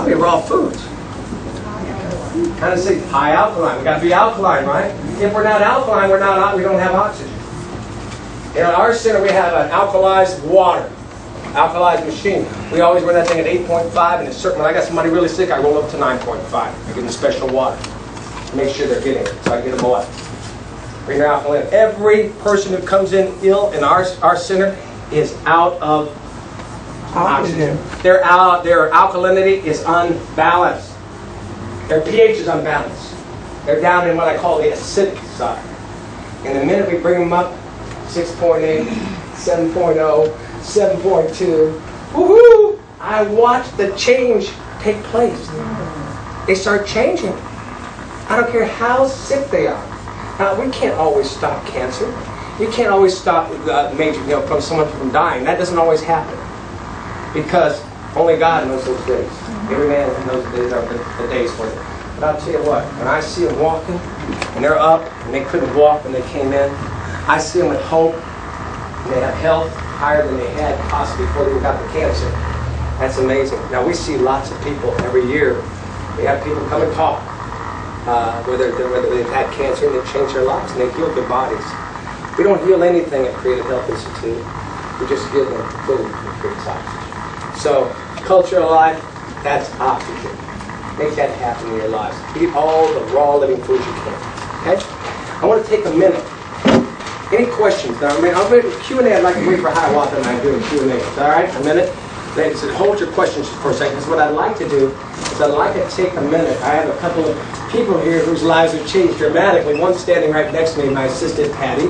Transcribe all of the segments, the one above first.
Probably raw foods. Kind of say high alkaline. We got to be alkaline, right? If we're not alkaline, we don't have oxygen. In our center, we have an alkalized water, alkalized machine. We always run that thing at 8.5, and it's certain. When I got somebody really sick, I roll up to 9.5. I give them special water to make sure they're getting it, so I get them all. Bring their alkaline. Every person who comes in ill in our center is out of oxygen. Their alkalinity is unbalanced. Their pH is unbalanced. They're down in what I call the acidic side. And the minute we bring them up, 6.8, 7.0, 7.2, woohoo! I watch the change take place. They start changing. I don't care how sick they are. Now, we can't always stop cancer. You can't always stop from someone from dying. That doesn't always happen. Because only God knows those days. Every man knows the days are the days for it. But I'll tell you what, when I see them walking, and they're up, and they couldn't walk when they came in, I see them with hope, and they have health higher than they had possibly before they got the cancer. That's amazing. Now, we see lots of people every year. We have people come and talk, whether they've had cancer and they've changed their lives, and they've healed their bodies. We don't heal anything at Creative Health Institute. We just give them food that creates oxygen. So, culture of life, that's oxygen. Make that happen in your lives. Eat all the raw living foods you can. Okay? I want to take a minute. Any questions? Now, Q&A, I'd like to wait for high water and I'm doing Q&A. All right? A minute? Ladies, hold your questions for a second, because what I'd like to do is I'd like to take a minute. I have a couple of people here whose lives have changed dramatically. One standing right next to me, my assistant, Patty.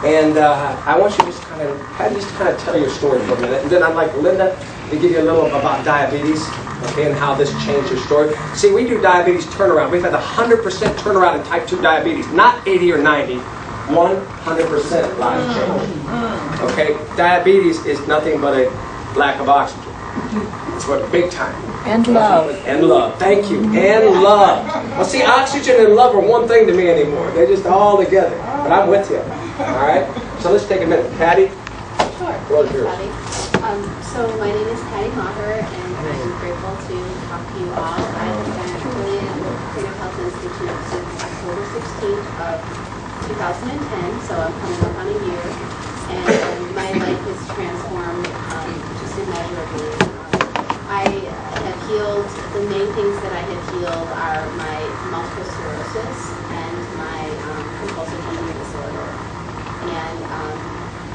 And I want you to just kind of tell your story for a minute. And then I'd like Linda to give you a little about diabetes, okay, and how this changed your story. See, we do diabetes turnaround. We've had 100% turnaround in type 2 diabetes, not 80 or 90, 100% life change. Okay, diabetes is nothing but a lack of oxygen. It's what big time. And love. And love. Thank you. And love. Well, see, oxygen and love are one thing to me anymore. They're just all together. But I'm with you. All right? So let's take a minute. Patty? Sure. What is yours? So my name is Patty Maher, and I'm grateful to talk to you all. I have been affiliated with Creative Health Institute since October 16th of 2010, so I'm coming up on a year. And my life has transformed just immeasurably. I have healed, the main things that I have healed are my multiple sclerosis and my compulsive eating disorder. And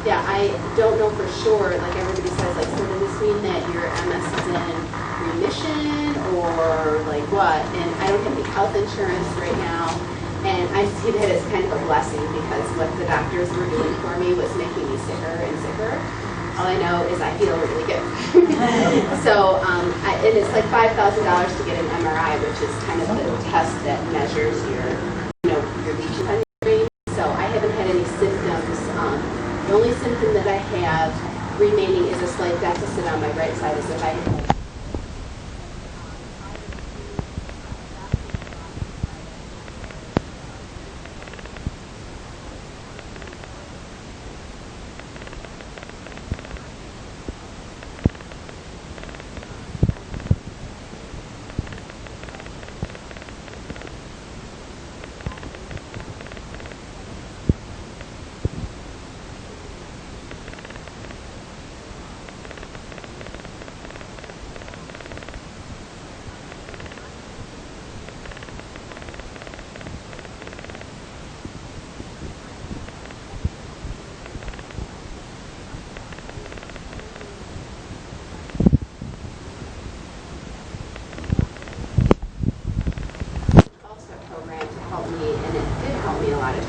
yeah, I don't know for sure, like everybody says, like, so does this mean that your MS is in remission or like what? And I don't have any health insurance right now. And I see that as kind of a blessing, because what the doctors were doing for me was making me sicker and sicker. All I know is I feel really good. So, and it's like $5,000 to get an MRI, which is kind of the test that measures your leaching on your brain. So I haven't had any symptoms. The only symptom that I have remaining is a slight deficit on my right side, as if I had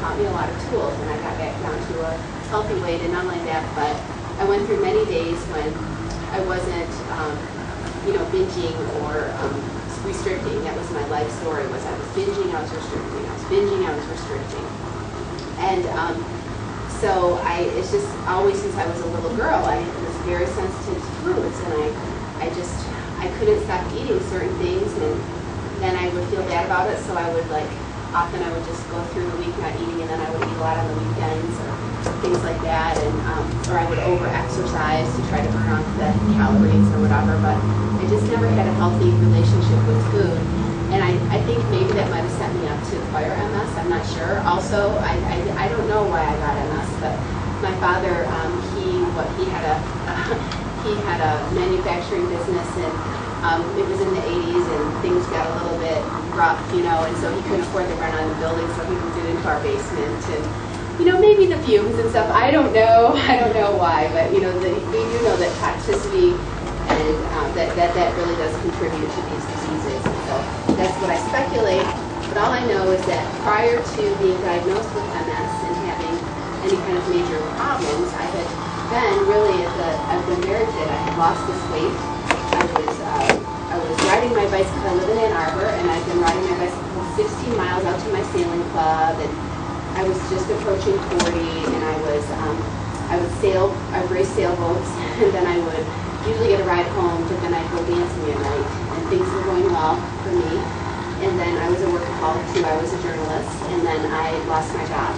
taught me a lot of tools, and I got back down to a healthy weight. And not only that, but I went through many days when I wasn't, binging or restricting. That was my life story. Was I was binging, I was restricting. I was binging, I was restricting. And so it's just always since I was a little girl, I was very sensitive to foods, and I couldn't stop eating certain things, and then I would feel bad about it. So I would often I would just go through the week not eating, and then I would eat a lot on the weekends or things like that, and or I would over-exercise to try to burn off the calories or whatever. But I just never had a healthy relationship with food. And I think maybe that might have set me up to acquire MS. I'm not sure. Also, I don't know why I got MS, but my father, he had a he had a manufacturing business, and it was in the 80s, and things got a little bit rough, and so he couldn't afford the rent on the building, so he moved it into our basement, and maybe the fumes and stuff. I don't know why, but we do know that toxicity and that really does contribute to these diseases. And so that's what I speculate. But all I know is that prior to being diagnosed with MS and having any kind of major problems, I had been really I've been very fit. I had lost this weight. I was riding my bicycle. I live in Ann Arbor, and I've been riding my bicycle 16 miles out to my sailing club, and I was just approaching 40, and I would race sailboats, and then I would usually get a ride home, but then I'd go dancing at night, and things were going well for me. And then I was a workaholic too. I was a journalist, and then I lost my job,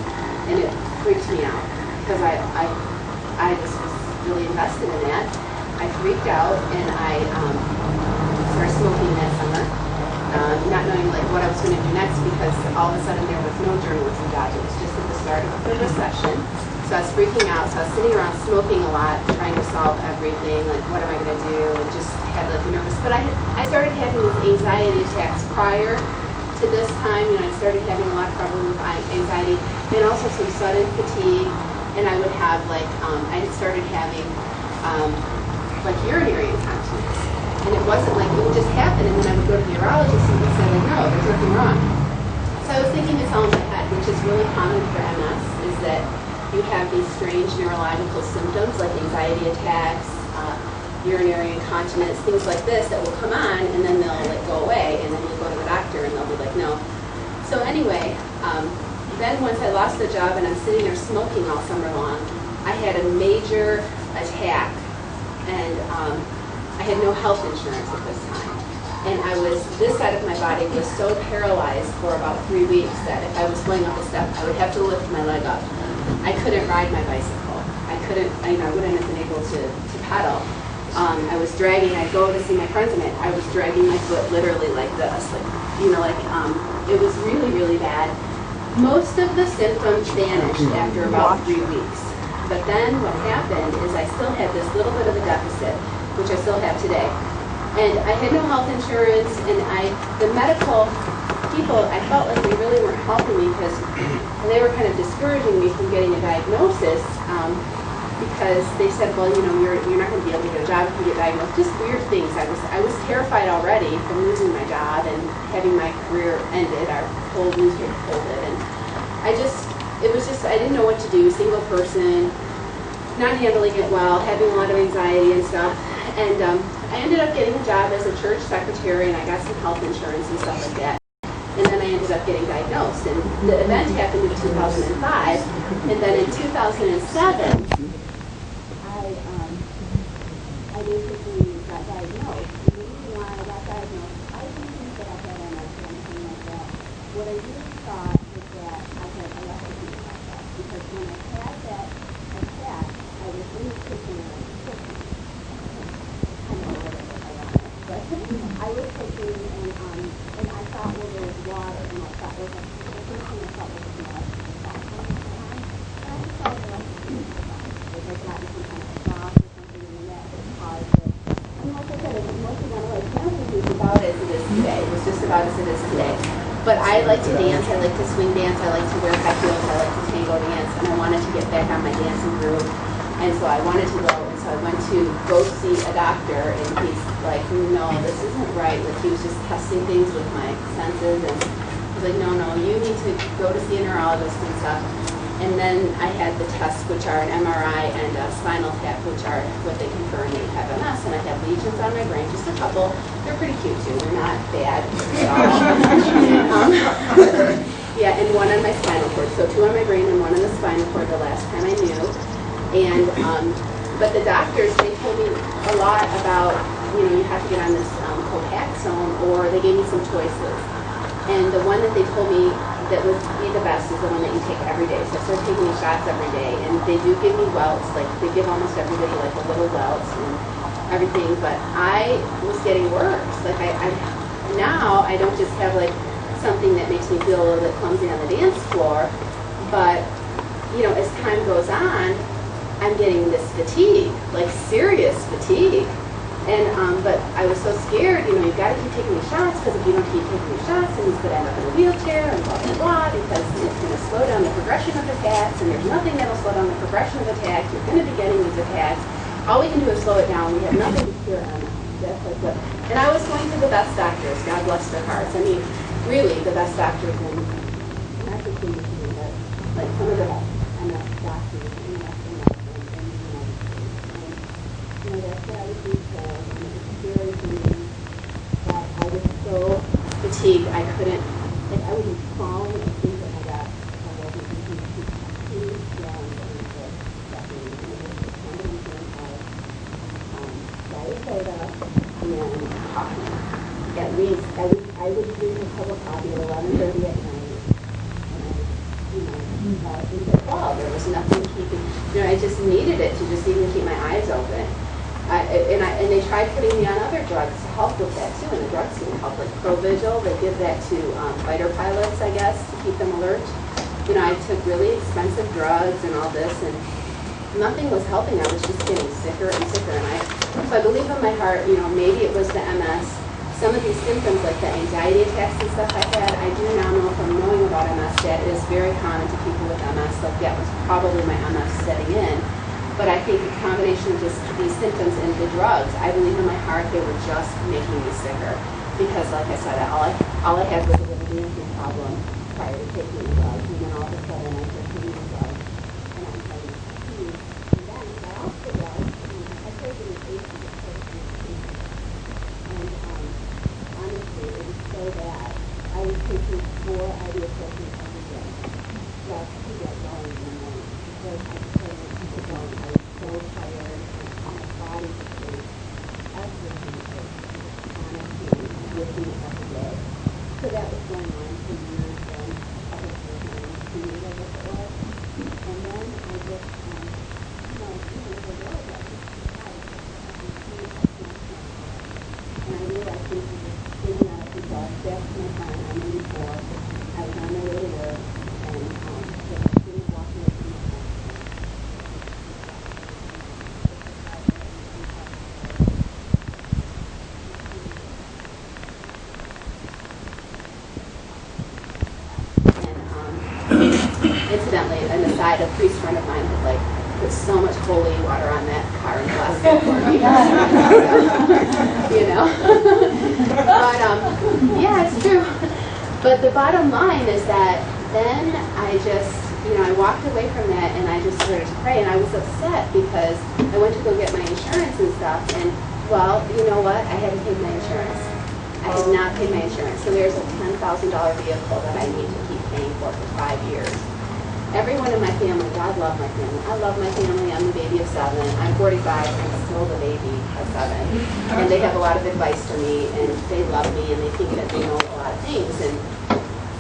and it freaked me out because I just was really invested in that. I freaked out, and I started smoking that summer, not knowing what I was going to do next, because all of a sudden there was no journalism job. It was just at the start of the recession. So I was freaking out. So I was sitting around smoking a lot, trying to solve everything. What am I going to do? And just had nervous. But I started having these anxiety attacks prior to this time. I started having a lot of problems with anxiety, and also some sudden fatigue. And I would have I had started having urinary incontinence. And it wasn't it would just happen, and then I would go to the urologist and would say no, there's nothing wrong. So I was thinking it's all in my head, which is really common for MS, is that you have these strange neurological symptoms like anxiety attacks, urinary incontinence, things like this that will come on, and then they'll go away, and then you go to the doctor and they'll be like, no. So anyway, then once I lost the job and I'm sitting there smoking all summer long, I had a major attack, and I had no health insurance at this time. And this side of my body was so paralyzed for about 3 weeks that if I was going up a step, I would have to lift my leg up. I couldn't ride my bicycle. I wouldn't have been able to pedal. I was dragging, I'd go to see my friends, and I was dragging my foot literally like this. It was really, really bad. Most of the symptoms vanished after about 3 weeks. But then what happened is I still had this little bit of a deficit, which I still have today. And I had no health insurance, and the medical people, I felt like they really weren't helping me, because they were kind of discouraging me from getting a diagnosis, because they said, well, you're not going to be able to get a job if you get diagnosed. Just weird things. I was terrified already from losing my job and having my career ended. Our whole newspaper folded, and I didn't know what to do. Single person, not handling it well, having a lot of anxiety and stuff. And I ended up getting a job as a church secretary, and I got some health insurance and stuff like that. And then I ended up getting diagnosed. And the event happened in 2005. And then in 2007, I basically got diagnosed. The reason why I got diagnosed, I didn't think that I had MS or anything like that. What I really thought was that I had electrocuted myself. Because when I had that attack, I was in the kitchen and I was cooking. Kind of a little bit ironic. But I was cooking, and I thought, well, there was water, and I thought, well, the first thing I thought was the water. And I just thought electrocuted myself. I got some kind of shock or something, and that caused it. And like I said, it was mostly not like family was about as it is today. It was just about as it is today. But I like to dance. I like to swing dance. I like to wear high heels. I like to tango dance. And I wanted to get back on my dancing groove. And so I wanted to go. And so I went to go see a doctor. And he's like, no, this isn't right. He was just testing things with my senses. And he's like, no, you need to go to see a neurologist and stuff. And then I had the tests, which are an MRI and a spinal tap, which are what they confirm that you have MS. And I have lesions on my brain, just a couple. They're pretty cute too. They're not bad at all. And one on my spinal cord. So 2 on my brain and 1 on the spinal cord the last time I knew. And but the doctors, they told me a lot about, you have to get on this Copaxone, or they gave me some choices. And the one that they told me that would be the best is the one that you take every day. So I started taking these shots every day, and they do give me welts. They give almost everybody a little welts. And everything, but I was getting worse. Like now I don't just have like something that makes me feel a little bit clumsy on the dance floor, but you know, as time goes on, I'm getting this fatigue, like serious fatigue. And but I was so scared, you know, you've got to keep taking these shots, because if you don't keep taking these shots, then he's going to end up in a wheelchair and blah, blah, blah, because it's going to slow down the progression of attacks, and there's nothing that will slow down the progression of attacks. You're going to be getting these attacks. All we can do is slow it down. We have nothing to cure on it. And I was going to the best doctors, God bless their hearts. I mean, really, the best doctors, and not just in the community, but like some of the MS doctors in the United States, and you know, that's what I was being told, and it was scary for me that I was so fatigued I couldn't, like I would be falling asleep at my desk. I wasn't thinking too strong and just suffering. And it was somebody doing diet soda and coffee. At least I would drink a cup of coffee at 11:30 at night. And there was nothing keeping, you know, I just needed it to just even keep my eyes open. And they tried putting me on other drugs to help with that too, and the drugs didn't help, like Provigil. They give that to fighter pilots, I guess, to keep them alert. You know, I took really expensive drugs and all this, and nothing was helping. I was just getting sicker and sicker. And so I believe in my heart, you know, maybe it was the MS. Some of these symptoms, like the anxiety attacks and stuff I had, I do now know from knowing about MS that it is very common to people with MS. Like that was probably my MS setting in. But I think the combination of just these symptoms and the drugs, I believe in my heart they were just making me sicker. Because like I said, all I had was a little dancing problem prior to taking the drugs. And then all of a sudden I started taking the drugs. And I'm having fatigue. And then I got off the drugs. I started getting achy. And honestly, it was so bad. I was taking 4 ibuprofen every day just to get going in the morning. Because I just couldn't keep it going. I was so tired. My body was everything was honestly waking up every day. So that was going on for years, and I was working on 2 years, I guess it was. And then I just, you know, even as a girl, I just and I realized things were just spinning out of control. I passed my time. I'm 84. I was on my way to work, and just didn't walk away from my home. Incidentally, an aside, a priest friend of mine had like put so much holy water on that car and blessed it for me. You know, but yeah, it's true. But the bottom line is that then I just, you know, I walked away from that and I just started to pray, and I was upset because I went to go get my insurance and stuff, and well, you know what? I hadn't paid my insurance. I had not paid my insurance, so there's a $10,000 vehicle that I need to keep paying for 5 years. Everyone in my family, God love my family. I love my family. I'm the baby of 7. I'm 45. I'm still the baby of 7. And they have a lot of advice for me, and they love me, and they think that they know a lot of things. And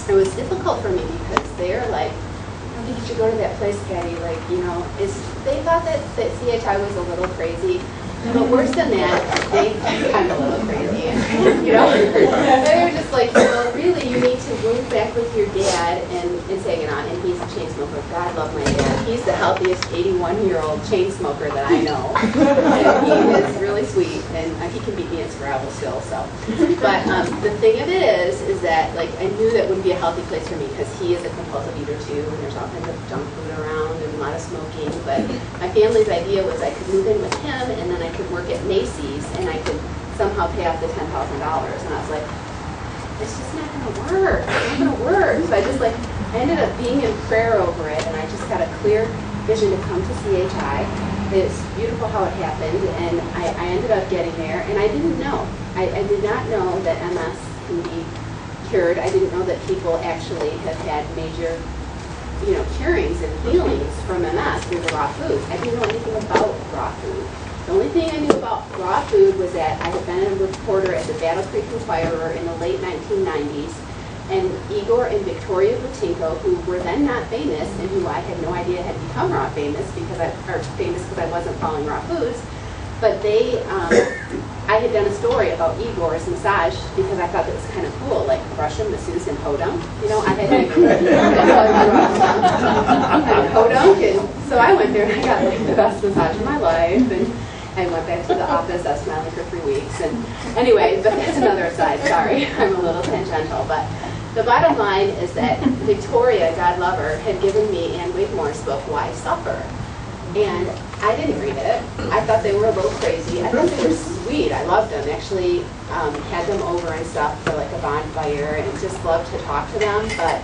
it was difficult for me because they're like, I think you should go to that place, Patty. Like, you know, they thought that CHI was a little crazy. But worse than that, they think I'm a little crazy. And, you know, they were just like, well, really, you need to move back with your dad and say, you know, and he's a chain smoker. God love my dad. He's the healthiest 81-year-old chain smoker that I know. And he is really sweet, and he can beat me at Scrabble still. So, but the thing of it is that like I knew that wouldn't be a healthy place for me because he is a compulsive eater too, and there's all kinds of junk food around and a lot of smoking. But my family's idea was I could move in with him, and then I could work at Macy's, and I could somehow pay off the $10,000. And I was like, it's just not going to work. It's not going to work. So I ended up being in prayer over it, and I just got a clear vision to come to CHI. It's beautiful how it happened, and I ended up getting there, and I didn't know. I did not know that MS can be cured. I didn't know that people actually have had major, you know, curings and healings from MS through the raw foods. I didn't know anything about raw food. The only thing I knew about raw food was that I had been a reporter at the Battle Creek Inquirer in the late 1990s, and Igor and Victoria Butinko, who were then not famous and who I had no idea had become famous because I wasn't following raw foods, But I had done a story about Igor's massage because I thought that was kind of cool, like Russian masseuse and podunk. You know, I had podunk, and so I went there and I got like the best massage of my life, and I went back to the office. I was smiling for 3 weeks, and anyway, but that's another aside. Sorry, I'm a little tangential, but the bottom line is that Victoria, God love her, had given me Anne Wigmore's book, Why Suffer? And I didn't read it. I thought they were a little crazy. I thought they were sweet. I loved them. Actually, had them over and stuff for like a bonfire, and just loved to talk to them. But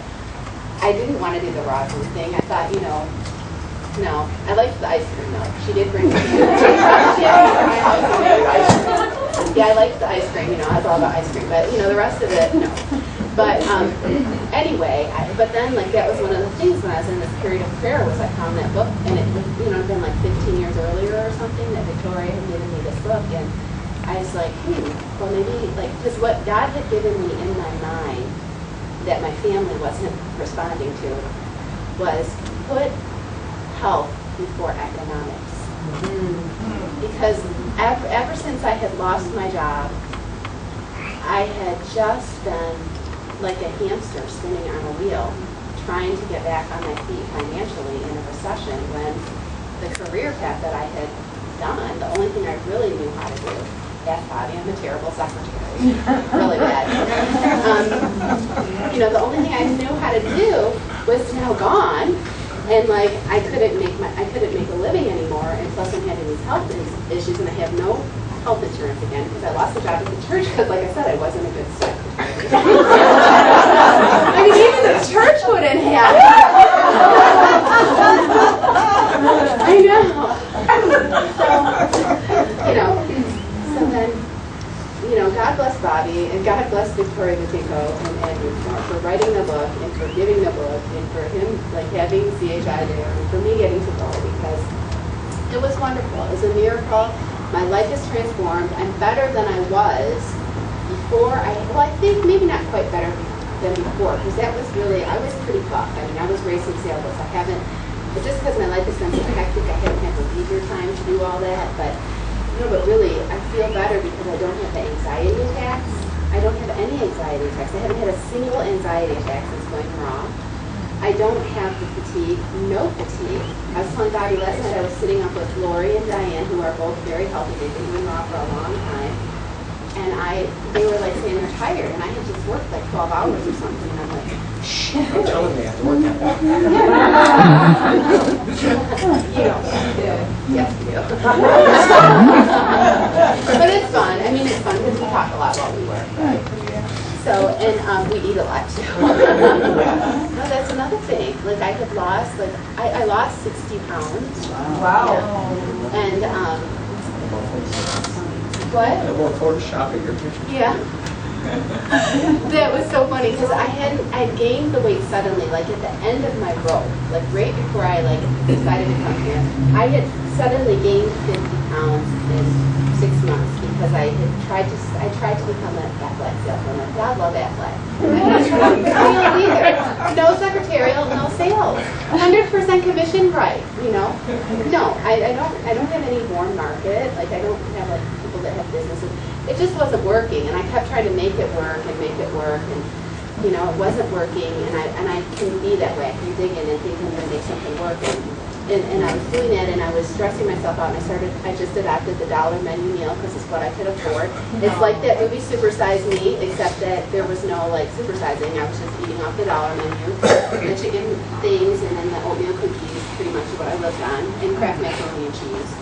I didn't want to do the raw food thing. I thought, you know, no. I liked the ice cream though. She did bring me. Yeah, I liked the ice cream. You know, I was all about ice cream. But you know, the rest of it, no. But anyway, but then like that was one of the things when I was in this period of prayer was I found that book, and it was, you know, been like 15 years earlier or something that Victoria had given me this book, and I was like, well maybe like, because what God had given me in my mind that my family wasn't responding to was put health before economics. Because ever since I had lost my job, I had just been like a hamster spinning on a wheel, trying to get back on my feet financially in a recession when the career path that I had done, the only thing I really knew how to do, ask Bobby, I'm a terrible secretary, really bad. You know, the only thing I knew how to do was now gone, and like I couldn't make a living anymore, and plus I'm having these health issues, and I have no health insurance again because I lost the job at the church because, like I said, I wasn't a good secretary. I mean, even the church wouldn't have it. I know. So then, you know, God bless Bobby, and God bless Victoria Vitico and Andrew for writing the book, and for giving the book, and for him, like, having CHI there, and for me getting to go, because it was wonderful. It was a miracle. My life is transformed. I'm better than I was before. I think maybe not quite better than before, because that was really, I was pretty tough. I mean, I was racing sailboats. It's just because my life has been so hectic, I haven't had the leisure time to do all that, but really, I feel better because I don't have the anxiety attacks. I don't have any anxiety attacks. I haven't had a single anxiety attack since going raw. I don't have the fatigue, no fatigue. I was telling Bobby last night I was sitting up with Lori and Diane, who are both very healthy. They've been doing raw for a long time. And they were like saying they're tired, and I had just worked like 12 hours or something, and I'm like, shit. Don't tell them they have to work that long. You don't. Yes, you do. But it's fun. I mean, it's fun because we talk a lot while we work, right? So, and we eat a lot too. No, that's another thing. Like I had lost, like I lost 60 pounds. Wow. Yeah. And what? I won't Photoshop your picture. Yeah. That was so funny because I gained the weight suddenly, like at the end of my rope, like right before I like decided to come here. I had suddenly gained 50 pounds in 6 months because I tried to become an athletic salesman. Like, God love athletic. I didn't try to be sales either. No secretarial, no sales. 100% commission, right? You know? No, I don't have any warm market. Like I don't have like people that have businesses. It just wasn't working, and I kept trying to make it work, and you know, it wasn't working, and I can be that way. I can dig in and think I'm going to make something work, and I was doing that, and I was stressing myself out, and I just adopted the $1 menu meal because it's what I could afford. It's like that movie Super Size Me, except that there was no like supersizing. I was just eating off the $1 menu, the chicken things, and then the oatmeal cookies, pretty much what I lived on, and Kraft macaroni and cheese.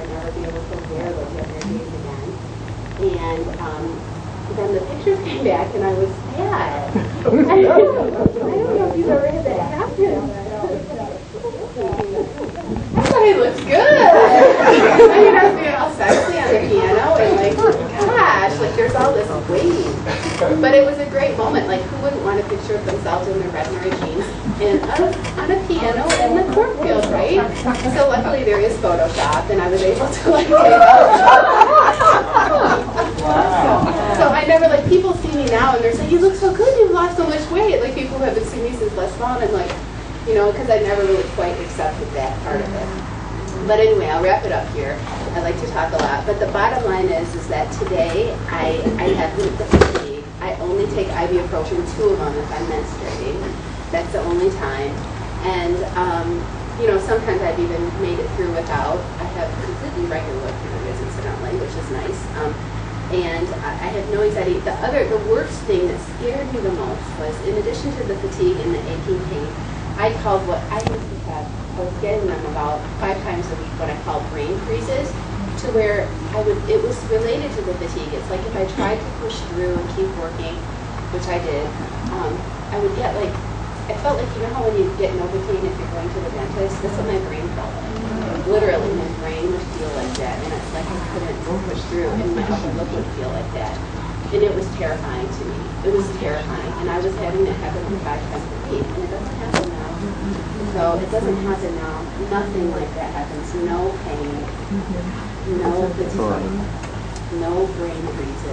I'd never be able to wear those younger days again. And then the pictures came back and I was sad. I don't know if you've ever had that happen. I thought he looks good. I mean, I was being all sexy on the piano and like, gosh, like there's all this weight. But it was a great moment. Like, who wouldn't want a picture of themselves in their red and white jeans and on a piano in the cornfield, right? So luckily there is Photoshop and I was able to like take out. So I never, like, people see me now and they're saying, you look so good, you've lost so much weight. Like, people who haven't seen me since last fall, and I'm like, you know, because I never really quite accepted that part of it. But anyway, I'll wrap it up here. I like to talk a lot. But the bottom line is that today I have the fatigue. I only take ibuprofen, 2 of them if I'm menstruating. That's the only time. And, you know, sometimes I've even made it through without. I have completely regular periods, incidentally, which is nice. And I had no anxiety. The worst thing that scared me the most was, in addition to the fatigue and the aching pain, I called what I used to have, I was getting them about 5 times a week, what I call brain freezes, to where it was related to the fatigue. It's like if I tried to push through and keep working, which I did, I would get like, I felt like, you know how when you get Novocaine if you're going to the dentist? That's what my brain felt like. Literally, my brain would feel like that, and it's like I couldn't push through, and my upper lip would feel like that. And it was terrifying to me. It was terrifying, and I was having that happen 5 times a week, and it doesn't happen now. So it doesn't happen now. Nothing like that happens. No pain, no fatigue, no brain freezes.